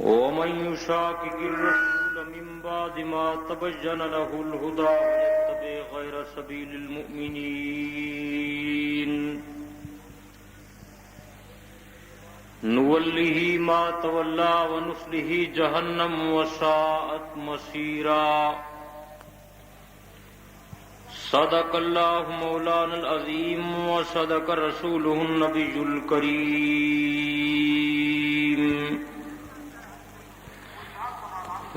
ومن يشاقق الرسول من بعد ما تبين له الهدى ويتبع غير سبيل المؤمنين نوله ما تولى ونصله جهنم وساءت مصيرا صدق الله مولانا العظيم وصدق رسوله النبي الكريم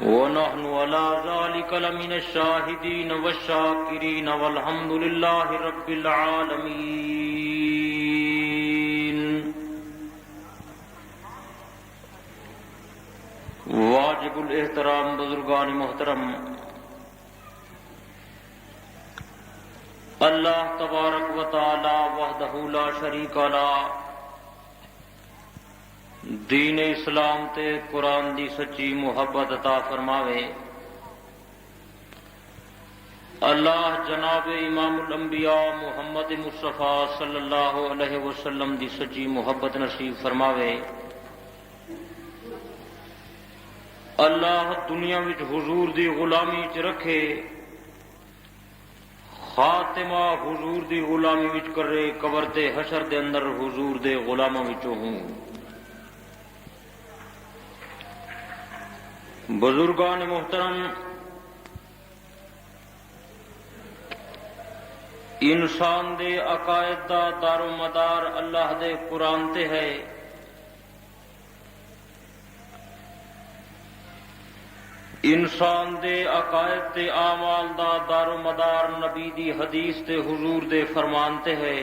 ونحن على ذلك لمن الشاهدين والشاكرين والحمد لله رب العالمين. واجب الاحترام بزرگان محترم، اللہ تبارک و تعالی وحدہ لا شریک لہ دین اسلام تے قرآن دی سچی محبت عطا فرماوے. اللہ جناب امام الانبیاء محمد مصطفیٰ صلی اللہ علیہ وسلم دی سچی محبت نصیب فرماوے. اللہ دنیا وچ حضور دی غلامی چ رکھے، خاتمہ حضور دی غلامی وچ کرے، قبر تے حشر دے اندر حضور دے غلاماں وچوں ہوں. بزرگان محترم، انسان دے عقائد دا دار و مدار اللہ دے قرآن تے ہے. انسان دے عقائد تے اعمال دا دار و مدار نبی دی حدیث تے حضور دے فرمان تے ہے.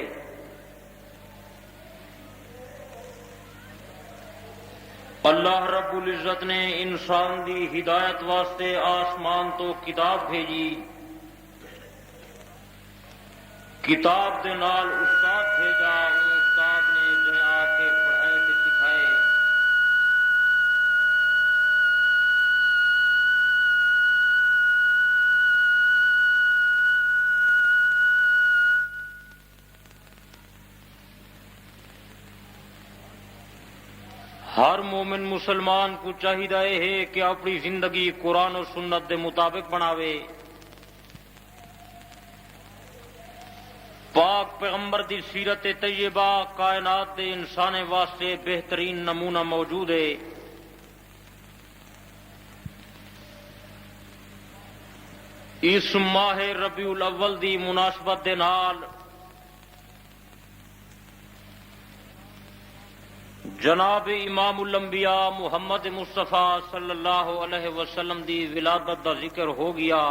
اللہ رب العزت نے انسان دی ہدایت واسطے آسمان تو کتاب بھیجی، کتاب دے نال استاد بھیجا، استاد نے جو آ کے پڑھائے تے سکھائے. ہر مومن مسلمان کو چاہیے ہے کہ اپنی زندگی قرآن و سنت دے مطابق بناوے. پاک پیغمبر دی سیرت طیبہ کائنات دے انسان واسطے بہترین نمونہ موجود ہے. اس ماہ ربیع الاول دی مناسبت دے نال جناب امام الانبیاء محمد مصطفیٰ صلی اللہ علیہ وسلم دی ولادت دا ذکر ہو گیا،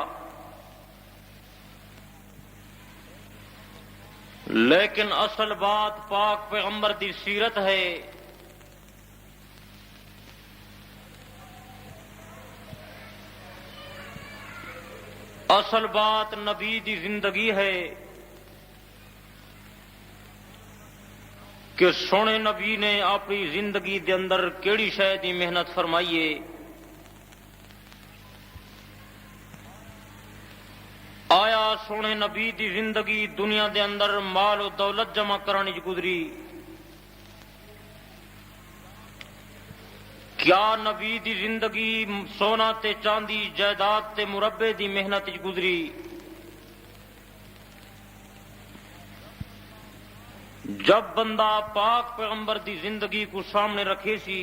لیکن اصل بات پاک پیغمبر دی سیرت ہے. اصل بات نبی دی زندگی ہے کہ سونے نبی نے اپنی زندگی دے اندر کیڑی شے دی محنت فرمائیے. آیا سونے نبی دی زندگی دنیا دے اندر مال و دولت جمع کرنے گزری؟ کیا نبی دی زندگی سونا تے چاندی جائیداد تے مربے دی محنت گزری؟ جب بندہ پاک پیغمبر دی زندگی کو سامنے رکھے سی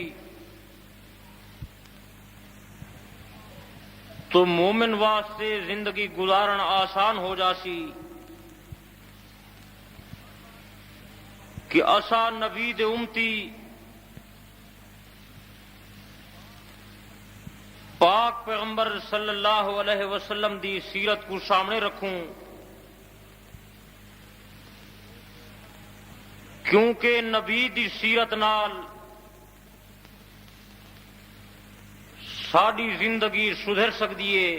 تو مومن واسطے زندگی گزارن آسان ہو جاسی کہ اسا نبی دے امتی پاک پیغمبر صلی اللہ علیہ وسلم دی سیرت کو سامنے رکھوں، کیونکہ نبی دی سیرت نال ساری زندگی سدھر سکتی ہے.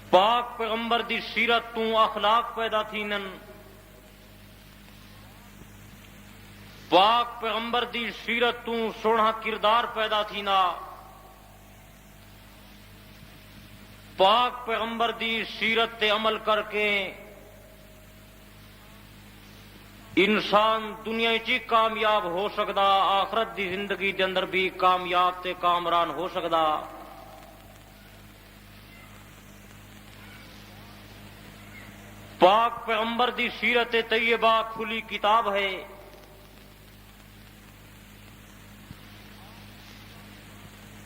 پاک پیغمبر دی سیرت تو اخلاق پیدا تھینن، پاک پیغمبر دی سیرت تو سونا کردار پیدا تھینا، پاک پیغمبر دی سیرت تے عمل کر کے انسان دنیا چی کامیاب ہو سکدا، آخرت دی زندگی دے اندر بھی کامیاب تے کامران ہو سکدا۔ پاک پیغمبر دی سیرت طیبہ کھلی کتاب ہے۔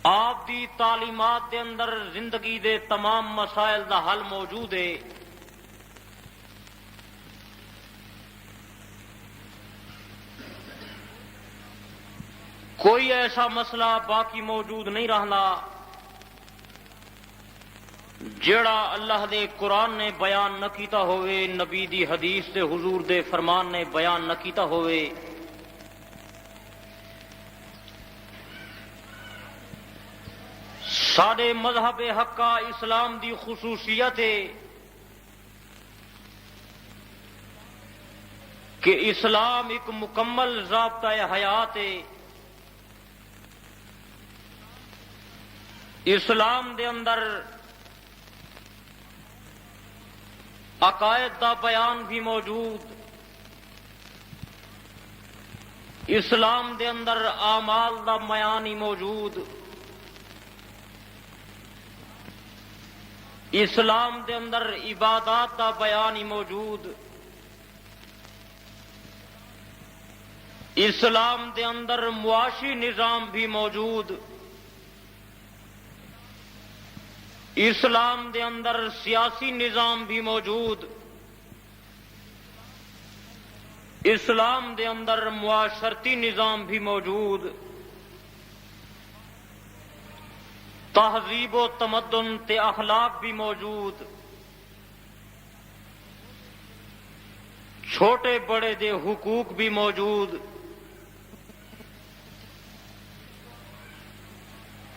آپ دی تعلیمات دے اندر زندگی دے تمام مسائل دا حل موجود ہے۔ کوئی ایسا مسئلہ باقی موجود نہیں رہنا جیڑا اللہ دے قرآن نے بیان نہ کیتا ہوئے، نبی دی حدیث تے حضور دے فرمان نے بیان نہ کیتا ہوئے۔ سارے مذہب حقہ اسلام دی خصوصیت ہے کہ اسلام ایک مکمل ضابطہ حیات ہے۔ اسلام دے اندر عقائد دا بیان بھی موجود، اسلام دے اندر اعمال دا بیان ہی موجود، اسلام دے اندر عبادات دا بیان ہی موجود، اسلام دے اندر معاشی نظام بھی موجود، اسلام دے اندر سیاسی نظام بھی موجود، اسلام دے اندر معاشرتی نظام بھی موجود، تہذیب و تمدن تے اخلاق بھی موجود، چھوٹے بڑے دے حقوق بھی موجود۔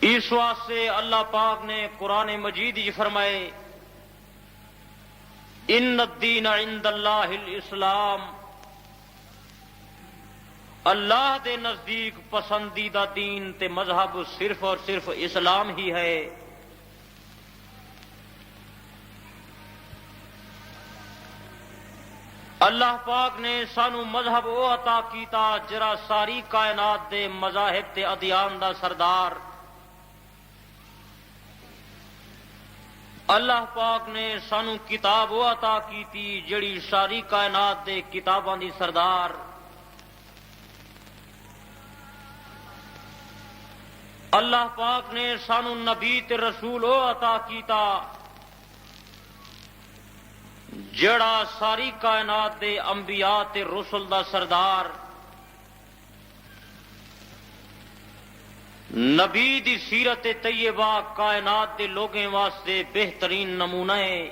اس واسطے اللہ پاک نے قرآن مجید ہی فرمائے ان الدین عند اللہ الاسلام، اللہ دے نزدیک پسندیدہ دین تے مذہب صرف اور صرف اسلام ہی ہے۔ اللہ پاک نے سانو مذہب او عطا کیتا جرا ساری کائنات دے مذاہب تے ادیان دا سردار۔ اللہ پاک نے سانو کتاب وہ عطا کی تھی جڑی ساری کائنات دے کتاباں دی سردار۔ اللہ پاک نے سانو نبی تے رسول وہ عطا کیتا جڑا ساری کائنات دے انبیاء تے رسل دا سردار۔ نبی دی سیرت طیبہ کائنات دے لوگیں واسطے بہترین نمونہ ہے،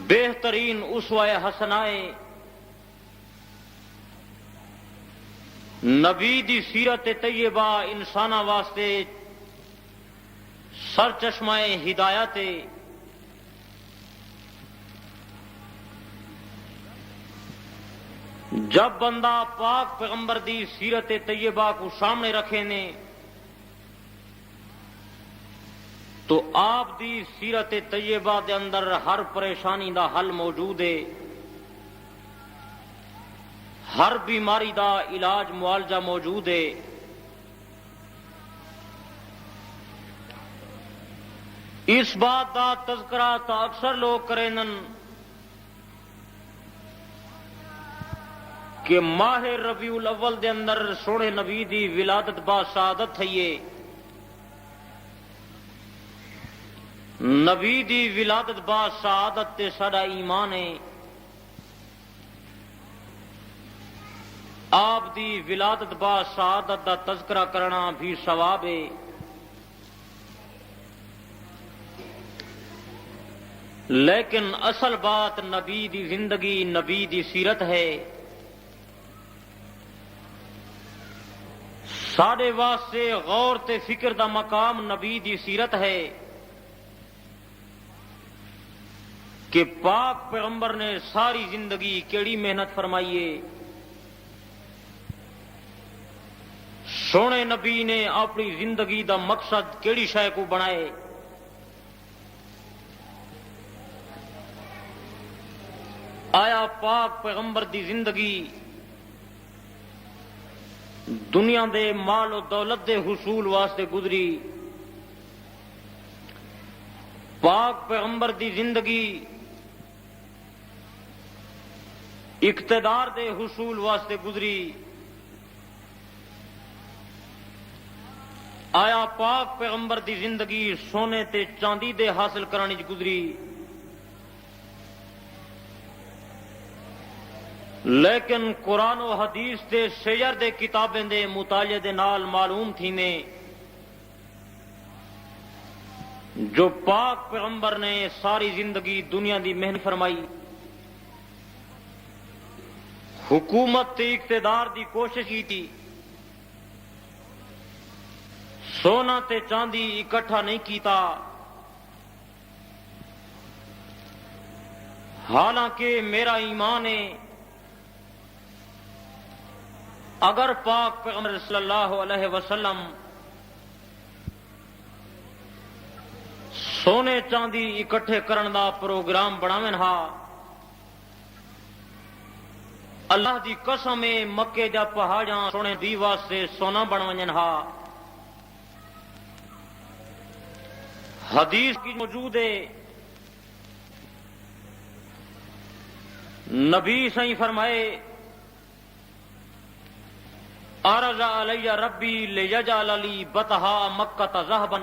بہترین اسوہ حسنہ ہے۔ نبی دی سیرت طیبہ انسانہ واسطے سر چشمہ ہدایت ہے۔ جب بندہ پاک پیغمبر دی سیرت طیبہ کو سامنے رکھے نے تو آپ دی سیرت طیبہ دے اندر ہر پریشانی دا حل موجود ہے، ہر بیماری دا علاج معالجہ موجود ہے۔ اس بات دا تذکرہ تا اکثر لوگ کریں کہ ماہ ربیع الاول دے اندر سونے نبی دی ولادت با سعادت ہے۔ یہ نبی دی ولادت با سعادت تے ساڈا ایمان ہے۔ آپ دی ولادت با سعادت دا تذکرہ کرنا بھی ثواب ہے۔ لیکن اصل بات نبی دی زندگی، نبی دی سیرت ہے۔ ساڈے واسطے غور تے فکر دا مقام نبی دی سیرت ہے کہ پاک پیغمبر نے ساری زندگی کیڑی محنت فرمائیے، سونے نبی نے اپنی زندگی دا مقصد کیڑی شے کو بنائے۔ آیا پاک پیغمبر دی زندگی دنیا دے مال و دولت دے حصول واسطے گزری؟ پاک پیغمبر دی زندگی اقتدار دے حصول واسطے گزری؟ آیا پاک پیغمبر دی زندگی سونے تے چاندی دے حاصل کرنے چ گزری؟ لیکن قرآن و حدیث دے شجر دے کتابیں دے مطالعے دے نال معلوم تھی میں جو پاک پیغمبر نے ساری زندگی دنیا دی محنت فرمائی، حکومت تے اقتدار دی کوشش کی تھی، سونا تے چاندی اکٹھا نہیں کیتا، حالانکہ میرا ایمان ہے اگر پاک پیغمبر صلی اللہ علیہ وسلم سونے چاندی اکٹھے کرن دا پروگرام بناویں ہا، اللہ دی قسم ہے مکے دا پہاڑاں سونے دی واسطے سونا بنوائیں ہا۔ حدیث کی موجود ہے، نبی صحیح فرمائے عرض علی ربی لیجعل لی بطہا مکہ ذہبا،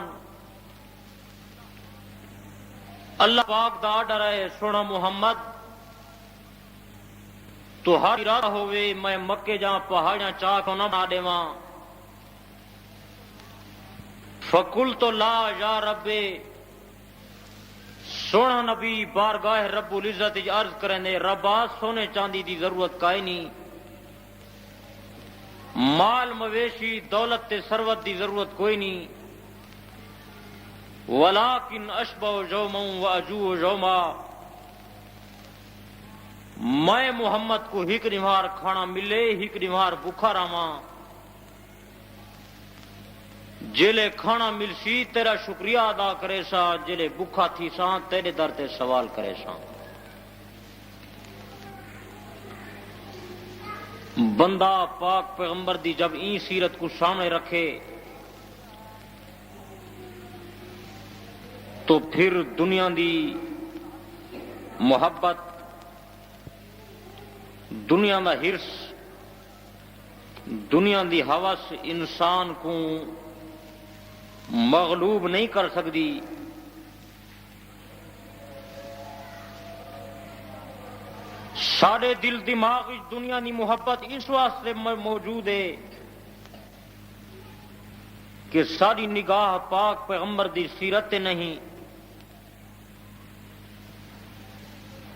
اللہ پاک دا آرڈر ہے سونا محمد تو ہر ارادہ ہوئے میں مکے جہاں پہاڑیاں چاہ کو نہ بنا دیواں۔ فقلت لا یا رب، سونا نبی بارگاہ رب العزت عرض کریں دے ربا سونے چاندی دی ضرورت کائے نہیں، مال مویشی دولت تے ثروت دی ضرورت کوئی نہیں، ولیکن اشبع یوما واجوع یوما، میں محمد کو ہک نمار کھانا ملے ہک نمار بکھا رہواں، جلے کھانا ملسی تیرا شکریہ ادا کرے سا، جلے بکھا تھی سا تیرے در تے سوال کرے سا۔ بندہ پاک پیغمبر دی جب این سیرت کو سامنے رکھے تو پھر دنیا دی محبت، دنیا دا ہرس، دنیا دی ہوس انسان کو مغلوب نہیں کر سکتی۔ سارے دل دماغ دنیا دی محبت اس واسطے موجود ہے کہ ساری نگاہ پاک پیغمبر دی سیرت تے نہیں،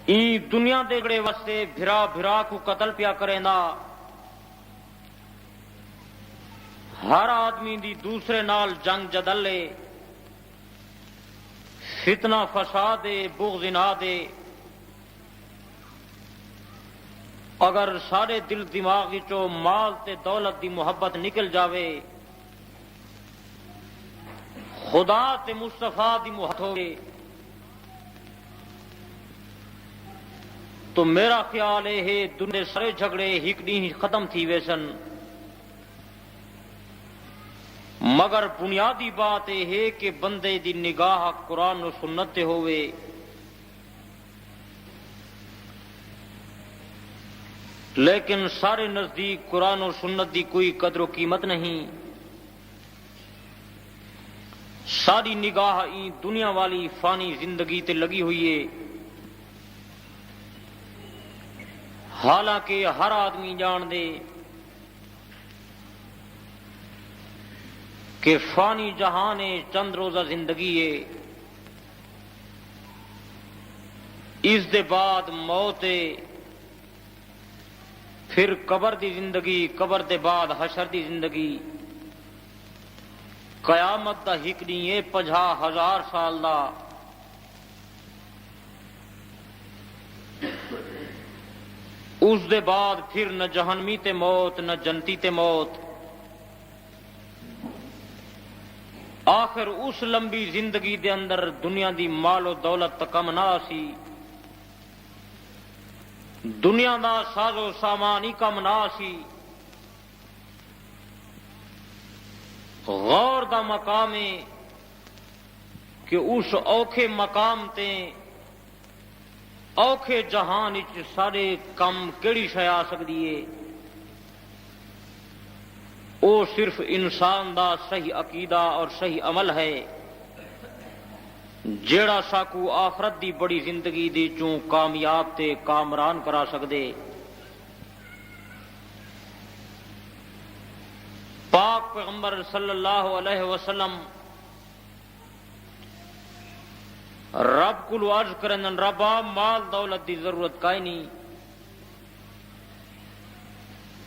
این دنیا دے گڑے واسطے بھرا بھرا کو قتل پیا کریندا، ہر آدمی دی دوسرے نال جنگ جدلے، فتنہ فساد بغض دے، اگر سارے دل دماغ چو مال تے دولت دی محبت نکل جاوے، خدا تے مصطفیٰ دی محبت ہوگی، تو میرا خیال ہے دنیا سارے جھگڑے ہک ڈی ختم تھی ویسن۔ مگر بنیادی بات یہ ہے کہ بندے دی نگاہ قرآن و سنت تے ہوئے، لیکن سارے نزدیک قرآن و سنت دی کوئی قدر و قیمت نہیں، ساری نگاہ این دنیا والی فانی زندگی تے لگی ہوئی ہے، حالانکہ ہر آدمی جان دے کہ فانی جہان چند روزہ زندگی ہے، اس دے بعد موت ہے، پھر قبر دی زندگی، قبر دے بعد حشر دی زندگی، قیامت دا ہک نہیں ہے 50,000 سال دا، اس دے بعد پھر نہ جہنمی تے موت نہ جنتی تے موت، آخر اس لمبی زندگی دے اندر دنیا دی مال و دولت کم نہ سی، دنیا دا سازو سامان ہی کم نہ سی، غور دا مقام ہے کہ اس اوکھے مقام تے اوکھے جہان وچ سارے کم کیڑی شے آ سکدی ہے؟ او صرف انسان دا صحیح عقیدہ اور صحیح عمل ہے جیڑا ساکو آخرت دی بڑی زندگی دی چوں کامیاب تے کامران کرا سکدے۔ پاک پیغمبر صلی اللہ علیہ وسلم رب کو عرض کرن ربا مال دولت دی ضرورت کائیں نہیں،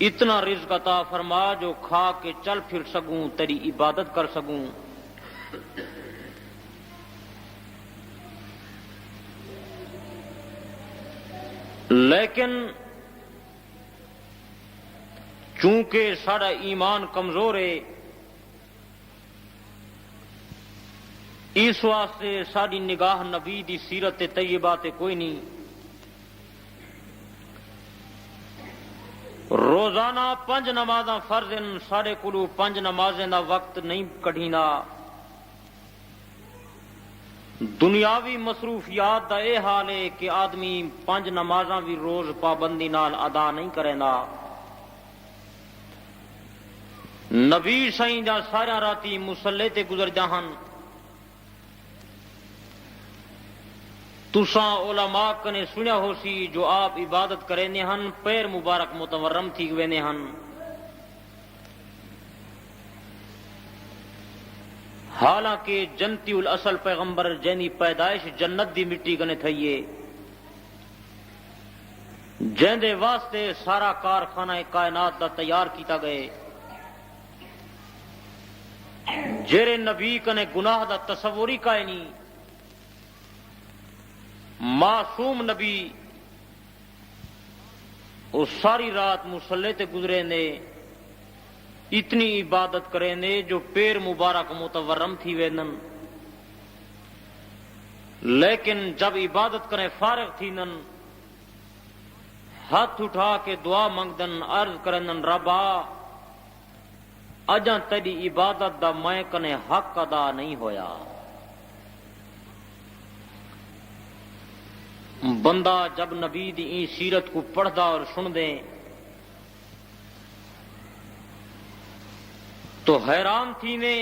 اتنا رزق عطا فرما جو کھا کے چل پھر سکوں، تیری عبادت کر سکوں۔ لیکن چونکہ سارا ایمان کمزور ہے، اس واسطے ساری نگاہ نبی دی سیرت طیبہ تے کوئی نہیں۔ روزانہ 5 نمازاں فرض ہیں، سارے کولو 5 نمازیں دا وقت نہیں کڈھینا۔ دنیاوی مصروفیات دا اے حال ہے کہ آدمی 5 نمازاں بھی روز پابندی نال ادا نہیں کریندا۔ نبی سائیں دا سارا راتی مصلی تے گزر جاہن۔ تساں علماء کنے سنیا ہو سی جو آپ عبادت کریندے ہن پیر مبارک متورم تھی ویندے ہن۔ حالانکہ جنتی الاصل پیغمبر جنی پیدائش جنت دی مٹی کنے تھئیے، جندے واسطے سارا کارخانہ کائنات دا تیار کیتا گئے، جیرے نبی کنے گناہ دا تصور ہی کائے نہیں، معصوم نبی وہ ساری رات مصلی تے گزرے نے، اتنی عبادت کریں نے جو پیر مبارک متورم تھی وینن، لیکن جب عبادت کریں فارغ تھی نن ہاتھ اٹھا کے دعا منگدن، عرض کرن ربا اجاں تیری عبادت دا میں کنے حق ادا نہیں ہویا۔ بندہ جب نبی دی این سیرت کو پڑھدا اور سن دیں تو حیران تھی نے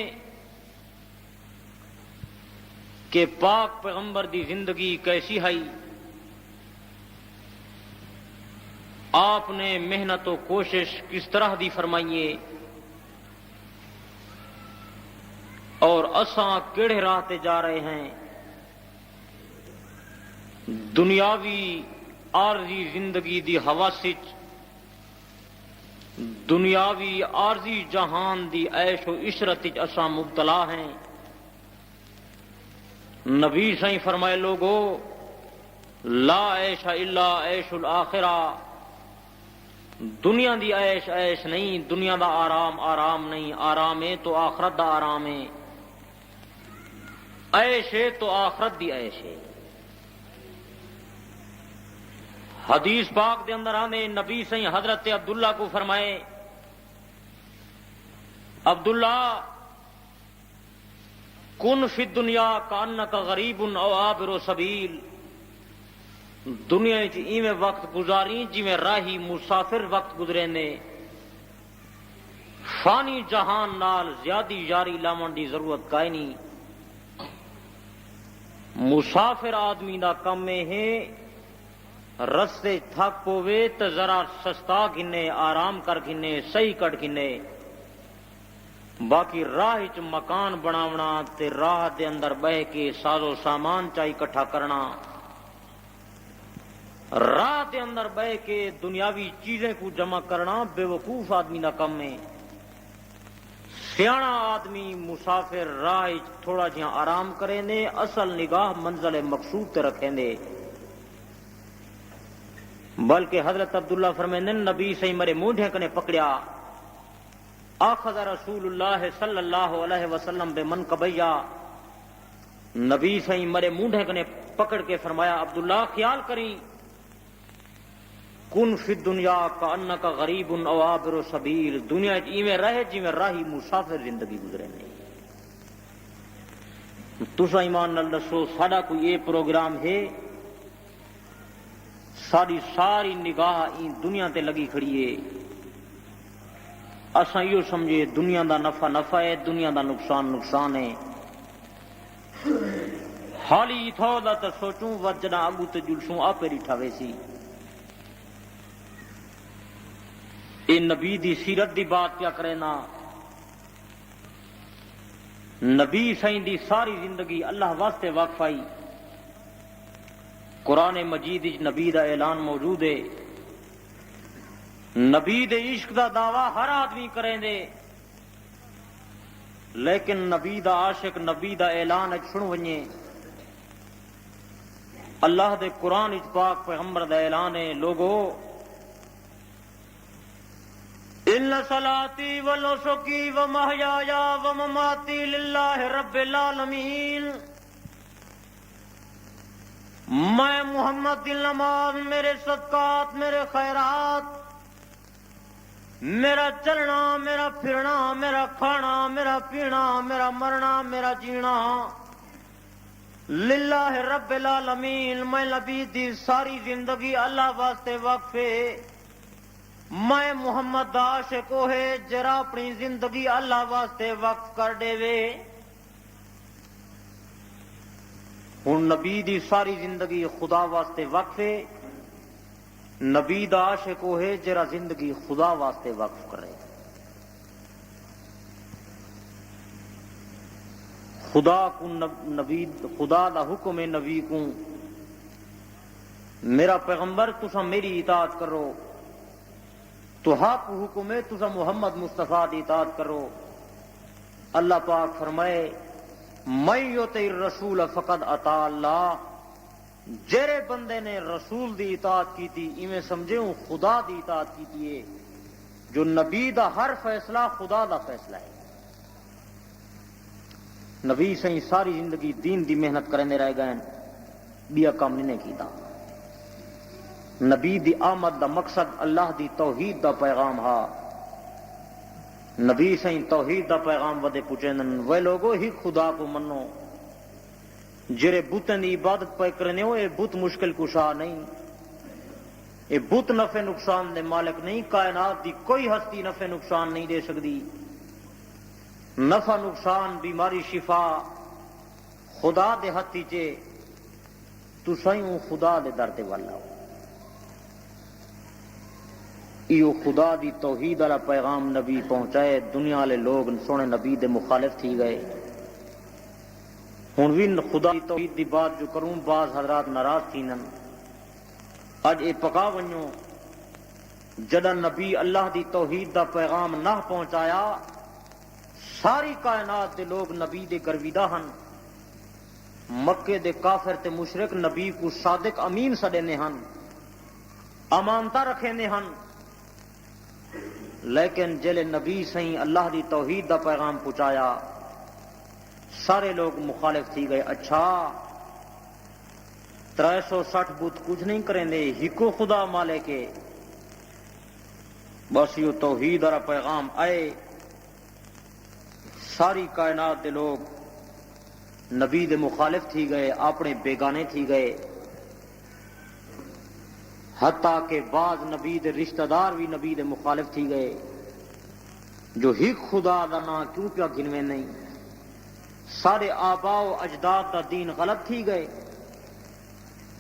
کہ پاک پیغمبر دی زندگی کیسی ہے۔ آپ نے محنت و کوشش کس طرح دی فرمائیے اور اساں کیڑے راہ تے جا رہے ہیں۔ دنیاوی عارضی زندگی دی حواسچ، دنیاوی عارضی جہان دی عیش و عشرت اساں مبتلا ہیں۔ نبی سائیں فرمائے لوگو لا عیش الا عیش الآخرہ، دنیا دی عیش عیش نہیں، دنیا دا آرام آرام نہیں، آرام ہے تو آخرت دا آرام ہے، عیش ہے تو آخرت دی عیش ہے۔ حدیث پاک دے اندر آنے نبی سائیں حضرت عبداللہ کو فرمائے عبداللہ کن فی الدنیا کانک غریب او عابر سبیل، دنیا ایویں وقت گزاری جویں راہی مسافر وقت گزرے نے، فانی جہان نال زیادی یاری لاون دی ضرورت کائے نہیں۔ مسافر آدمی دا کم ہے رستے تھک پوے تو ذرا سستا گھنے، آرام کر گھنے، صحیح کٹ گھنے، باقی راہ چ مکان بناونا تے راہ دے اندر بہ کے ساز و سامان چاہی کٹھا کرنا، راہ دے اندر بہ کے دنیاوی چیزیں کو جمع کرنا بے وقوف آدمی دا کم ہے۔ سیاڑا آدمی مسافر راہ تھوڑا جہاں آرام کریں دے، اصل نگاہ منزل مقصود تے رکھیں دے۔ بلکہ حضرت عبداللہ فرمائیں نبی سے مرے مونڈے کنے پکڑیا، اخذ رسول اللہ صلی اللہ علیہ وسلم بے منکبیا، نبی سے مرے مونڈے کنے پکڑ کے فرمایا عبداللہ خیال کریں کن فی دنیا کا انک غریب او عابر سبیل، دنیا ایویں رہے جویں راہی مسافر زندگی گزرے نہیں۔ تسا ایمان نال دسو ساڈا کوئی یہ پروگرام ہے؟ ساری ساری نگاہ این دنیا تے لگی کھڑی ہے، اساں یہ سمجھے دنیا دا نفع نفع ہے، دنیا دا نقصان نقصان ہے۔ حالی تھو دا تے سوچوں وجنا اگو تے جلسوں آپے ڈٹھا ویسی۔ اے نبی دی سیرت دی بات کیا کرے نا، نبی سائیں دی ساری زندگی اللہ واسطے وقف آئی۔ قرآن مجید نبی دا اعلان موجود ہے، نبی دے عشق دا دعویٰ ہر آدمی کریں دے، لیکن نبی دا عاشق نبی دا اعلان سن ونجے، اللہ دے قرآن پاک پیغمبر دا اعلان ہے، لوگو ان صلاتی و نسکی و محیایا و مماتی للہ رب العالمین، میں محمد کی نماز، میرے صدقات، میرے خیرات، میرا چلنا، میرا پھرنا، میرا کھانا، میرا پینا، میرا مرنا، میرا جینا للہ رب العالمین، میں نبی دی ساری زندگی اللہ واسطے وقف ہے۔ میں محمد دا عاشق وہ ہے جرا اپنی زندگی اللہ واسطے وقف کر دے وے۔ ہن نبی دی ساری زندگی خدا واسطے وقف ہے، نبی دا عاشق وہ ہے جرا زندگی خدا واسطے وقف کرے۔ خدا کو نبی، خدا دا حکم ہے نبی کو، میرا پیغمبر تسا میری اطاعت کرو، تو حق حکم ہے تسا محمد مصطفیٰ دی اطاعت کرو۔ اللہ پاک فرمائے من یطع الرسول فقد اطاع اللہ، جڑے بندے نے رسول دی اطاعت کی تھی ایویں سمجھے ہوں خدا دی اطاعت کی تھی ہے، جو نبی دا ہر فیصلہ خدا دا فیصلہ ہے۔ نبی سہی ساری زندگی دین دی محنت کرنے رہ گئے، بیا کام نہیں کیتا۔ نبی دی آمد دا مقصد اللہ دی توحید دا پیغام ہا، نبی سہی توحید دا پیغام ودے پچینن، وہ لوگو ہی خدا کو منو، جرے بتن دی عبادت پہ کرنے ہو، اے بت مشکل کشا نہیں، اے بت نفع نقصان دے مالک نہیں، کائنات دی کوئی ہستی نفع نقصان نہیں دے سکتی، نفع نقصان بیماری شفا خدا دے ہتھی چے، تو سائیں خدا دے در دے والا ہو۔ ایو خدا دی توحید والا پیغام نبی پہنچائے، دنیا والے لوگ سونے نبی دے مخالف تھی گئے۔ ہن بھی خدا دی توحید دی بات جو کروں بعض حضرات ناراض تھینن، اج اے پکا ونجو جڑا نبی اللہ دی توحید دا پیغام نہ پہنچایا، ساری کائنات دے لوگ نبی دے گرویدہ ہن، مکے دے کافر تے مشرک نبی کو صادق امین سڈے ہن، امانتا رکھے نے ہن، لیکن جلے نبی سہیں اللہ دی توحید دا پیغام پہنچایا سارے لوگ مخالف تھی گئے۔ اچھا 360 بت کچھ نہیں کریں دے، ہکو خدا مالے کے، بس یہ توحید اور پیغام آئے، ساری کائنات دے لوگ نبی دے مخالف تھی گئے، اپنے بیگانے تھی گئے، حتیٰ کہ بعض نبی دے رشتہ دار بھی نبی دے مخالف تھی گئے، جو ہی خدا دا نا کیوں پیا گنوے نہیں، سارے آباء و اجداد دا دین غلط تھی گئے۔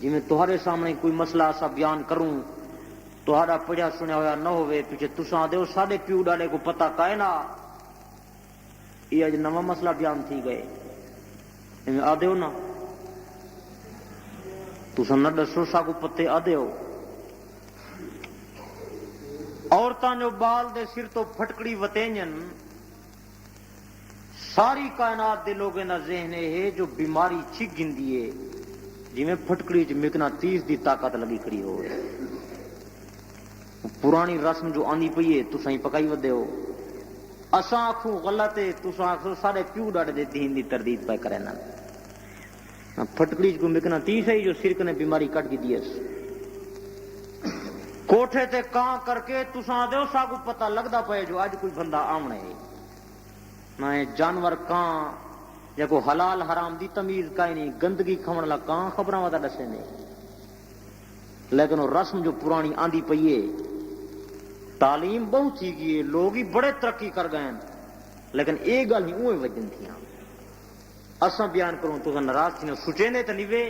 جی میں تمہارے سامنے کوئی مسئلہ ایسا بیان کروں تہاڈا پڑھیا سنیا ہوا نہ ہوئے، پیچھے تساں دیو ساڈے پیو ڈالے کو پتہ کائے نا، یہ اج نواں مسئلہ بیان تھی گئے، ایویں آ دیو نا، تساں نہ دسو سا کو پتے آ دیو۔ عورتاں جو بال دے سر تو پھٹکڑی وتینجن، ساری کائنات دے لوگوں کا ذہن ہے جو بیماری چھک گندی ہے، جی میں پھٹکڑی چ مقناطیس دی طاقت لگی کھڑی ہوئے، پرانی رسم جو آنی پئی ہے تساں پکائی ودے ہو، اساں آکھوں غلط ہے، تساں آکھو سارے پیو ڈاڈے دے دین دی تردید پہ کرے نا، پھٹکڑی چ کو مقناطیس ہے جو سرک نے بیماری کٹ کی دیس، کوٹھے تے کان کر کے تساں دیو ساگو پتہ لگدا پئے جو اج کوئی بندہ آونے ہے نہ جانور کان یا کو حلال حرام دی تمیز کائیں نہیں گندگی کھوڑ لا کان خبراں ودا دسے نے لیکن وہ رسم جو پرانی آندی پئی ہے تعلیم بہت تھی گئی لوگ ہی بڑے ترقی کر گئے لیکن ایک گل ہی اوے وجن تھیاں اساں بیان کروں تو ناراض تھی سوچے نے تے نیوے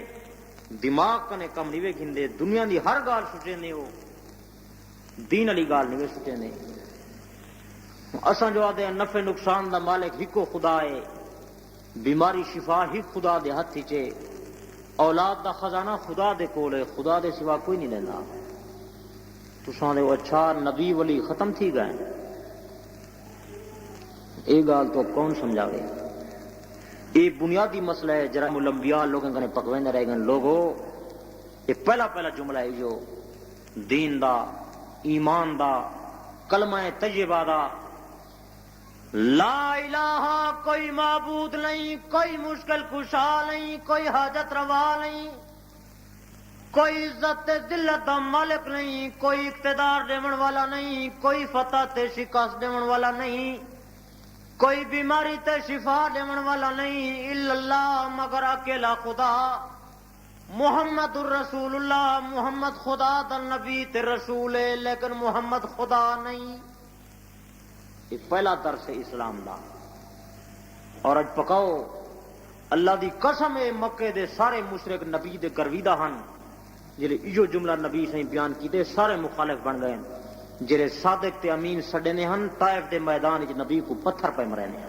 دماغ کنے کم نیوے گھندے دنیا دی ہر گال سوچے نے ہو دین علی گال نیوے سوچے نے اساں جو آدھے نفع نقصان دا مالک ہکو خدا ہے بیماری شفا ہی خدا دے ہاتھ چے اولاد دا خزانہ خدا دے کول ہے خدا دے سوا کوئی نہیں لینا تساں دے اچھا نبی ولی ختم تھی گئے یہ گال تو کون سمجھاوے یہ بنیادی مسئلہ ہے جرائم الانبیاء لوگوں کنے پکویندے رہ گئے لوگوں یہ پہلا جملہ ہے جو دین دا ایمان دا کلمہ طیبہ دا لا الہ کوئی معبود نہیں کوئی مشکل کشا نہیں کوئی حاجت روا نہیں کوئی عزت ذلت دا مالک نہیں کوئی اقتدار دیون والا نہیں کوئی فتح تے شکست دیون والا نہیں کوئی بیماری تے شفا دیون والا نہیں الا اللہ مگر اکیلا خدا محمد الرسول اللہ محمد خدا دا نبی تے رسول ہے لیکن محمد خدا نہیں یہ پہلا درس ہے اسلام دا اور اج پکاؤ اللہ دی قسم ہے مکے دے سارے مشرک نبی دے گرویدہ ہن جڑے ایو جملہ نبی سے بیان کیتے سارے مخالف بن گئے جڑے صادق تے امین سڈے نے ہن طائف دے میدان وچ نبی کو پتھر پہ مرے نے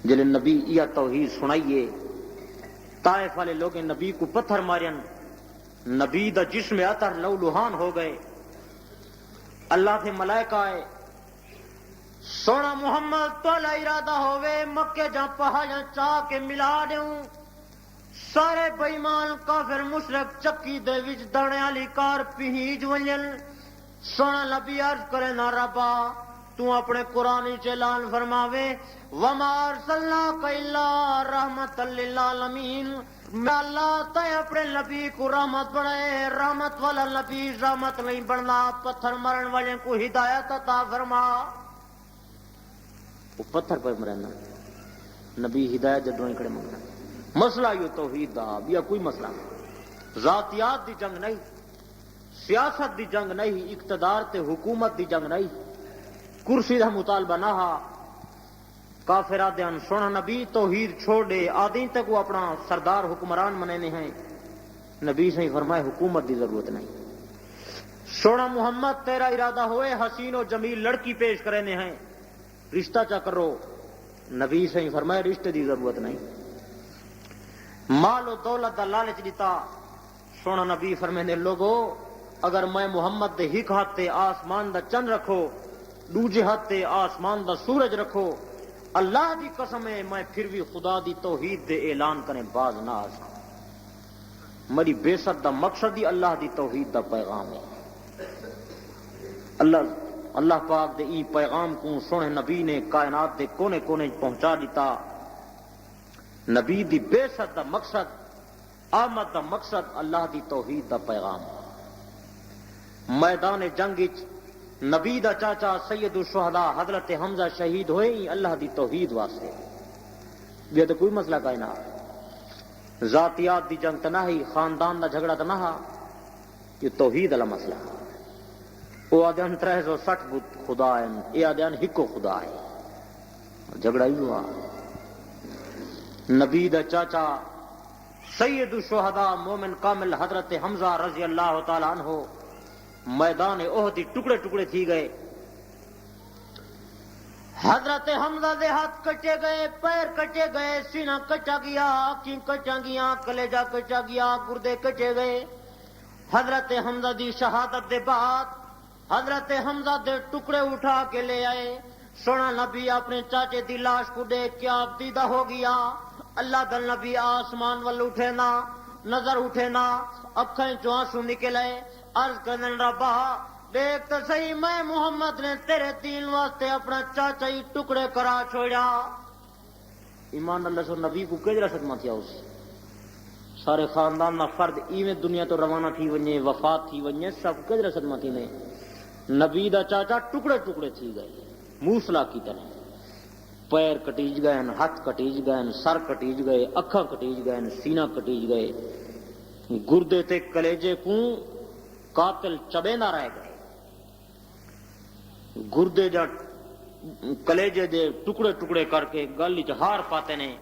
جڑے نبی یہ توحید سنائیے طائف والے لوگ نبی کو پتھر مارن نبی دا جسم اطہر لو لوہان ہو گئے اللہ سے ملائکہ آئے سونا محمد تولا ارادہ ہوئے مکے جا پہاڑاں چاہ کے ملا دیوں سارے بےمان کافر مشرک چکی دے وچ دانے والی کار پہیج ونجن سونا نبی عرض کرے نا ربا تو اپنے قرآن وچ اعلان فرماوے وما ارسلناک الا رحمت للعالمین میں اللہ تے اپنے نبی کو رحمت بنائے رحمت والا نبی رحمت نہیں بننا پتھر مرن والے کو ہدایت عطا فرما وہ پتھر پر مرنا نبی ہدایت جدوں کڑے منگنا مسئلہ یہ توحید دا بیا کوئی مسئلہ نہیں ذاتیات دی جنگ نہیں سیاست دی جنگ نہیں اقتدار تے حکومت دی جنگ نہیں کرسی دا مطالبہ نہ ہا کافر آدھیان سونا نبی توحید چھوڑ دے آدھیں تک وہ اپنا سردار حکمران منینے ہیں نبی سے فرمائے حکومت دی ضرورت نہیں سونا محمد تیرا ارادہ ہوئے حسین و جمیل لڑکی پیش کرنے ہیں رشتہ چا کرو نبی سے فرمائے رشتے دی ضرورت نہیں مال و دولت دا لالچ دیتا سونا نبی فرمائے لوگو اگر میں محمد دے ہک ہاتھ تے آسمان دا چند رکھو دوجے ہاتھ تے آسمان دا سورج رکھو اللہ دی قسم ہے میں پھر بھی خدا دی توحید دے اعلان کریں باز نہ آسا میری بے ست دا مقصد ہی اللہ دی توحید دا پیغام ہے اللہ پاک دے ای پیغام کو سونے نبی نے کائنات دے کونے کونے پہنچا دیتا نبی دی بے ست دا مقصد آمد دا مقصد اللہ دی توحید دا پیغام میدان جنگ نبی دا چاچا سید الشہداء حضرت حمزہ شہید ہوئے ہی اللہ دی توحید واسطے یہ تو کوئی مسئلہ کا نہ ذاتیات دی جنگ تو نہ ہی خاندان دا جھگڑا تو نہ یہ توحید والا مسئلہ وہ آدھان 360 بت خدا ہے یہ آدھان ہکو خدا ہے جھگڑا ہی ہوا نبی دا چاچا سید الشہداء مومن کامل حضرت حمزہ رضی اللہ تعالی عنہ میدان احد ٹکڑے ٹکڑے تھی گئے حضرت حمزہ دے ہاتھ کٹے گئے پیر کٹے گئے سینہ کٹا گیا آنکھیں کٹا گیا کلیجہ کٹا گیا گردے کٹے گئے حضرت حمزہ دی شہادت دے بعد حضرت حمزہ دے ٹکڑے اٹھا کے لے آئے سونا نبی اپنے چاچے دی لاش کو دیکھ کے آپ دیدہ ہو گیا اللہ دل نبی آسمان وال اٹھے نا نظر اٹھے نا اکھیں چوں آنسو نکلے عرض کرن ربا دیکھ تو صحیح میں محمد نے تیرے دین واسطے اپنا چاچا ہی ٹکڑے کرا چھوڑا ایمان اللہ سو نبی کو کیجرا سکما تھیا اس سارے خاندان کا فرد ایویں دنیا تو روانہ تھی ونجے، وفات تھی ونجے، سب کدھر صدمہ تھی نے نبی دا چاچا ٹکڑے ٹکڑے تھی گئے موسلا کی طرح، پیر کٹیج گئے، ہاتھ کٹیج گئے، سر کٹیج گئے، اکھاں کٹیج گئے، سینہ کٹیج گئے، گردے تے کلیجے کو قاتل چبیندہ رہ گئے، گردے جا کلیجے دے ٹکڑے ٹکڑے کر کے گل وچ ہار پاتے نے